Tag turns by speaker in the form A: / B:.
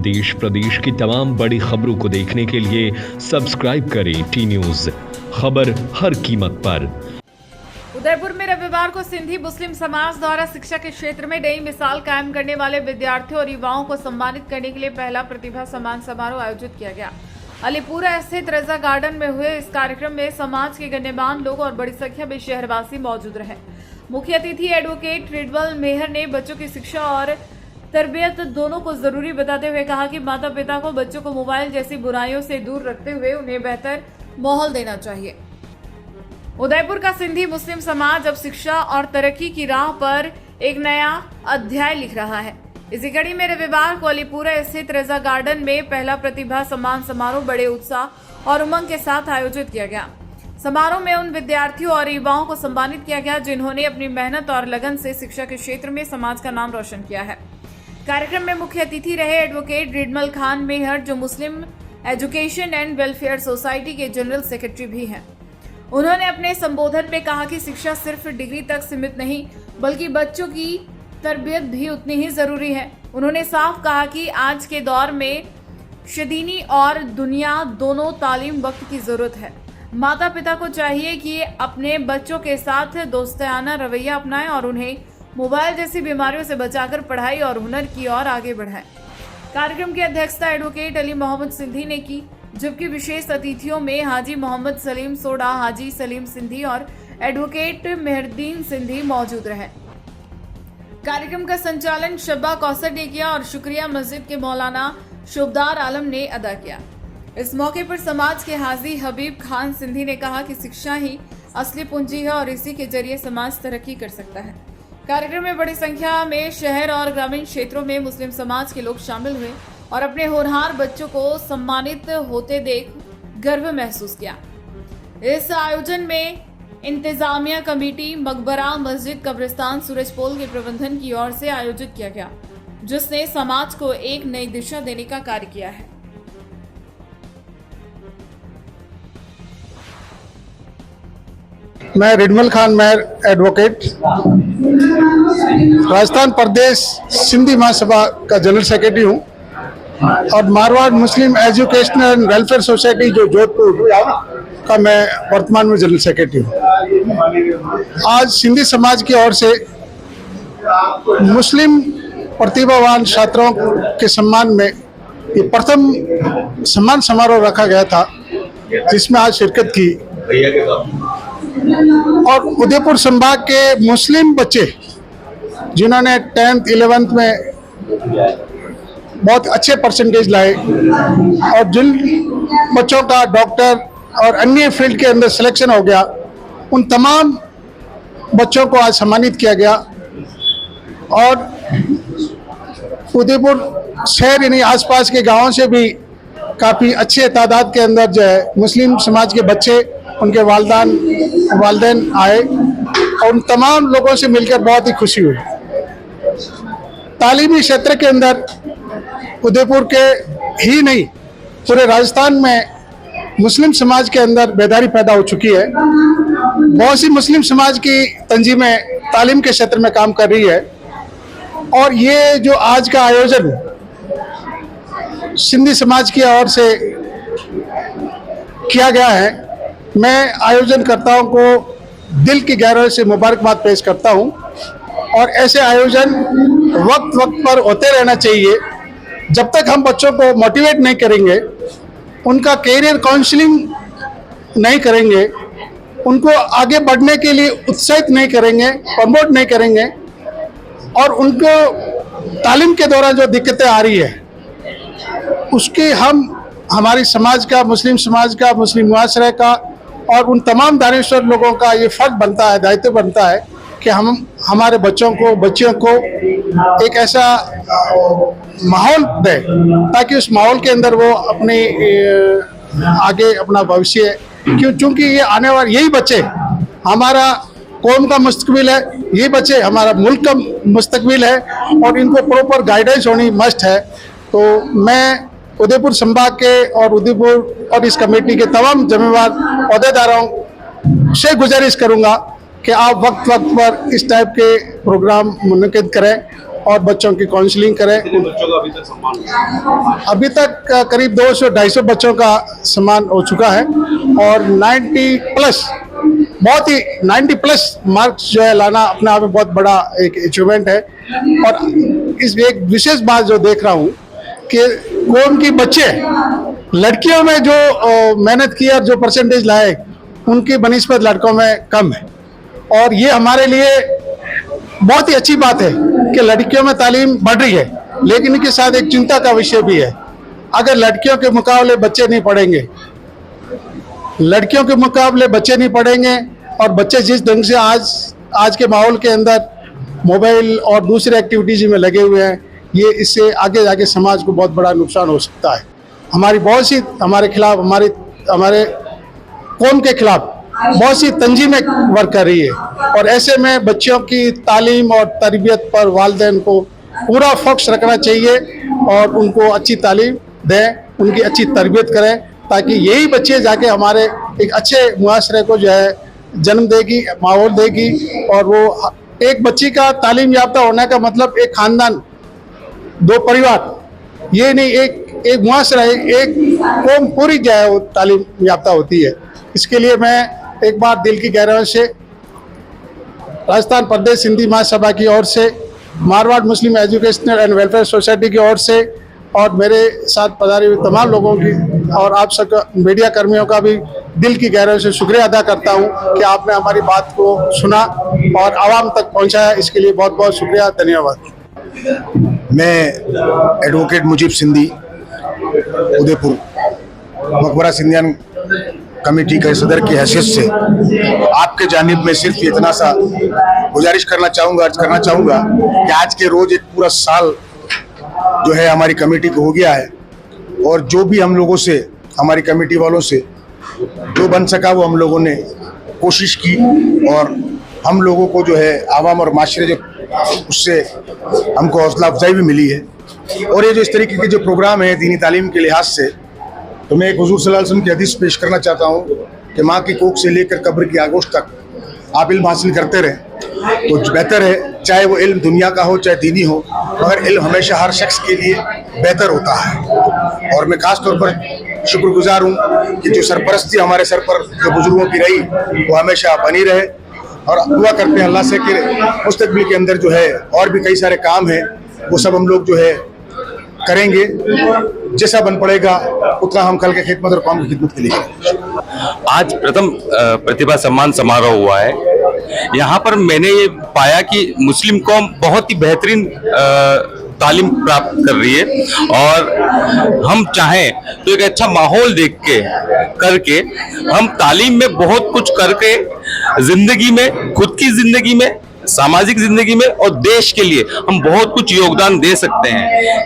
A: देश प्रदेश की तमाम बड़ी खबरों को देखने के लिए सब्सक्राइब करें टी न्यूज, खबर हर कीमत पर।
B: उदयपुर में रविवार को सिंधी मुस्लिम समाज द्वारा शिक्षा के क्षेत्र में नई मिसाल कायम करने वाले विद्यार्थियों और युवाओं को सम्मानित करने के लिए पहला प्रतिभा सम्मान समारोह आयोजित किया गया। अलीपुरा स्थित रजा गार्डन में हुए इस कार्यक्रम में समाज के गण्यमान्य लोग और बड़ी संख्या में शहरवासी मौजूद रहे। मुख्य अतिथि एडवोकेट रिडवल मेहर ने बच्चों की शिक्षा और तरबियत दोनों को जरूरी बताते हुए कहा कि माता पिता को बच्चों को मोबाइल जैसी बुराइयों से दूर रखते हुए उन्हें बेहतर माहौल देना चाहिए। उदयपुर का सिंधी मुस्लिम समाज अब शिक्षा और तरक्की की राह पर एक नया अध्याय लिख रहा है। इसी कड़ी में रविवार को अलीपुरा स्थित रजा गार्डन में पहला प्रतिभा सम्मान समारोह बड़े उत्साह और उमंग के साथ आयोजित किया गया। समारोह में उन विद्यार्थियों और युवाओं को सम्मानित किया गया जिन्होंने अपनी मेहनत और लगन से शिक्षा के क्षेत्र में समाज का नाम रोशन किया है। कार्यक्रम में मुख्य अतिथि रहे एडवोकेट रिडमल खान मेहर, जो मुस्लिम एजुकेशन एंड वेलफेयर सोसाइटी के जनरल सेक्रेटरी भी हैं। उन्होंने अपने संबोधन में कहा कि शिक्षा सिर्फ डिग्री तक सीमित नहीं बल्कि बच्चों की तरबियत भी उतनी ही जरूरी है। उन्होंने साफ कहा कि आज के दौर में शदीनी और दुनिया दोनों तालीम वक्त की जरूरत है। माता पिता को चाहिए कि अपने बच्चों के साथ दोस्ताना रवैया अपनाएं और उन्हें मोबाइल जैसी बीमारियों से बचाकर पढ़ाई और हुनर की ओर आगे बढ़ाएं। कार्यक्रम की अध्यक्षता एडवोकेट अली मोहम्मद सिंधी ने की, जबकि विशेष अतिथियों में हाजी मोहम्मद सलीम सोडा, हाजी सलीम सिंधी और एडवोकेट मेहरदीन सिंधी मौजूद रहे। कार्यक्रम का संचालन शब्बा कौसर ने किया और शुक्रिया मस्जिद के मौलाना शुभदार आलम ने अदा किया। इस मौके पर समाज के हाजी हबीब खान सिंधी ने कहा कि शिक्षा ही असली पूंजी है और इसी के जरिए समाज तरक्की कर सकता है। कार्यक्रम में बड़ी संख्या में शहर और ग्रामीण क्षेत्रों में मुस्लिम समाज के लोग शामिल हुए और अपने होनहार बच्चों को सम्मानित होते देख गर्व महसूस किया। इस आयोजन में इंतजामिया कमेटी मकबरा मस्जिद कब्रिस्तान सूरजपोल के प्रबंधन की ओर से आयोजित किया गया, जिसने समाज को एक नई दिशा देने का कार्य किया है।
C: मैं रिडमल खान मेहर एडवोकेट, राजस्थान प्रदेश सिंधी महासभा का जनरल सेक्रेटरी हूँ और Marwar Muslim educational and welfare society जो जोधपुर का मैं वर्तमान में जनरल सेक्रेटरी हूँ। आज सिंधी समाज की ओर से मुस्लिम प्रतिभावान छात्रों के सम्मान में ये प्रथम सम्मान समारोह रखा गया था, जिसमें आज शिरकत की और उदयपुर संभाग के मुस्लिम बच्चे जिन्होंने 10th 11th में बहुत अच्छे परसेंटेज लाए और जिन बच्चों का डॉक्टर और अन्य फील्ड के अंदर सिलेक्शन हो गया, उन तमाम बच्चों को आज सम्मानित किया गया। और उदयपुर शहर यानी आसपास के गांवों से भी काफ़ी अच्छे तादाद के अंदर जो है मुस्लिम समाज के बच्चे, उनके वालिदैन आए और उन तमाम लोगों से मिलकर बहुत ही खुशी हुई। तालीमी क्षेत्र के अंदर उदयपुर के ही नहीं पूरे राजस्थान में मुस्लिम समाज के अंदर बेदारी पैदा हो चुकी है। बहुत सी मुस्लिम समाज की तंजीमें तालीम के क्षेत्र में काम कर रही है और ये जो आज का आयोजन सिंधी समाज की ओर से किया गया है, मैं आयोजनकर्ताओं को दिल की गहराई से मुबारकबाद पेश करता हूं और ऐसे आयोजन वक्त पर होते रहना चाहिए। जब तक हम बच्चों को मोटिवेट नहीं करेंगे, उनका कैरियर काउंसलिंग नहीं करेंगे, उनको आगे बढ़ने के लिए उत्साहित नहीं करेंगे, प्रमोट नहीं करेंगे और उनको तालीम के दौरान जो दिक्कतें आ रही है उसकी हमारी समाज का, मुस्लिम समाज का, मुस्लिम मुआशरे का और उन तमाम दानिश्वर लोगों का ये फर्ज बनता है, दायित्व बनता है कि हम हमारे बच्चियों को एक ऐसा माहौल दें ताकि उस माहौल के अंदर वो अपने आगे अपना भविष्य, क्योंकि ये आने वाले यही बच्चे हमारा कौम का मुस्तकबिल है, यही बच्चे हमारा मुल्क का मुस्तकबिल है और इनको प्रॉपर गाइडेंस होनी मस्ट है। तो मैं उदयपुर संभाग के और उदयपुर और इस कमेटी के तमाम जिम्मेवार अहदेदारों से गुजारिश करूंगा कि आप वक्त पर इस टाइप के प्रोग्राम मुनक़िद करें और बच्चों की काउंसलिंग करें।
D: बच्चों का अभी तक सम्मान?
C: अभी तक करीब 200-250 बच्चों का सम्मान हो चुका है और 90 प्लस मार्क्स जो है लाना अपने आप में बहुत बड़ा एक अचीवमेंट है। और इस एक विशेष बात जो देख रहा हूँ कि कौन की बच्चे लड़कियों में जो मेहनत की और जो परसेंटेज लाए उनकी बनिस्बत लड़कों में कम है। और ये हमारे लिए बहुत ही अच्छी बात है कि लड़कियों में तालीम बढ़ रही है, लेकिन इसके साथ एक चिंता का विषय भी है। अगर लड़कियों के मुकाबले बच्चे नहीं पढ़ेंगे और बच्चे जिस ढंग से आज के माहौल के अंदर मोबाइल और दूसरे एक्टिविटीज में लगे हुए हैं, ये इससे आगे जाके समाज को बहुत बड़ा नुकसान हो सकता है। हमारी बहुत सी हमारे खिलाफ हमारे कौम के खिलाफ बहुत सी तंजीमें वर्क कर रही है और ऐसे में बच्चों की तालीम और तरबियत पर वालिदैन को पूरा फोकस रखना चाहिए और उनको अच्छी तालीम दें, उनकी अच्छी तरबियत करें, ताकि यही बच्चे जाके हमारे एक अच्छे मुआशरे को जो है जन्म देगी, माहौल देगी। और वो एक बच्ची का तालीम याफ्ता होने का मतलब एक खानदान, 2 परिवार, ये नहीं एक मुआशरा, एक कौम पूरी जो है वो तालीम याफ्ता होती है। इसके लिए मैं एक बार दिल की गहराई से राजस्थान प्रदेश सिंधी महासभा की ओर से, Marwar Muslim educational and welfare society की ओर से और मेरे साथ पधारे हुए तमाम लोगों की और आप सब मीडिया कर्मियों का भी दिल की गहराई से शुक्रिया अदा करता हूं कि आपने हमारी बात को सुना और आवाम तक पहुंचाया। इसके लिए बहुत बहुत शुक्रिया, धन्यवाद।
E: मैं एडवोकेट मुजीब सिंधी उदयपुर मकबरा सिंधियान कमेटी के सदर की हैसियत से आपके जानिब में सिर्फ इतना सा गुजारिश करना चाहूँगा कि आज के रोज एक पूरा साल जो है हमारी कमेटी को हो गया है और जो भी हम लोगों से, हमारी कमेटी वालों से जो बन सका वो हम लोगों ने कोशिश की और हम लोगों को जो है आवाम और माशरे जो उससे हमको हौसला अफजाई भी मिली है। और ये जो इस तरीके के जो प्रोग्राम है दीनी तालीम के लिहाज से, तो मैं एक हुजूर सल्लल्लाहु अलैहि वसल्लम की हदीस पेश करना चाहता हूँ कि माँ की कोख से लेकर कब्र की आगोश तक आप इल्म हासिल करते रहें तो बेहतर है, चाहे वो इल्म दुनिया का हो चाहे दीनी हो, मगर इल्म हमेशा हर शख्स के लिए बेहतर होता है। और मैं खास तौर पर शुक्रगुजार हूँ कि जो सरपरस्ती हमारे सर पर जो बुजुर्गों की रही वो हमेशा बनी रहे और दुआ करते हैं अल्लाह से कि मुस्तकबिल के अंदर जो है और भी कई सारे काम हैं वो सब हम लोग जो है करेंगे, जैसा बन पड़ेगा उतना हम कल के खिदमत और कौम की खिदमत के लिए।
F: आज प्रथम प्रतिभा सम्मान समारोह हुआ है। यहाँ पर मैंने ये पाया कि मुस्लिम कौम बहुत ही बेहतरीन तालीम प्राप्त कर रही है और हम चाहें तो एक अच्छा माहौल देख के करके हम तालीम में बहुत कुछ करके जिंदगी में, खुद की जिंदगी में, सामाजिक जिंदगी में और देश के लिए हम बहुत कुछ योगदान दे सकते हैं।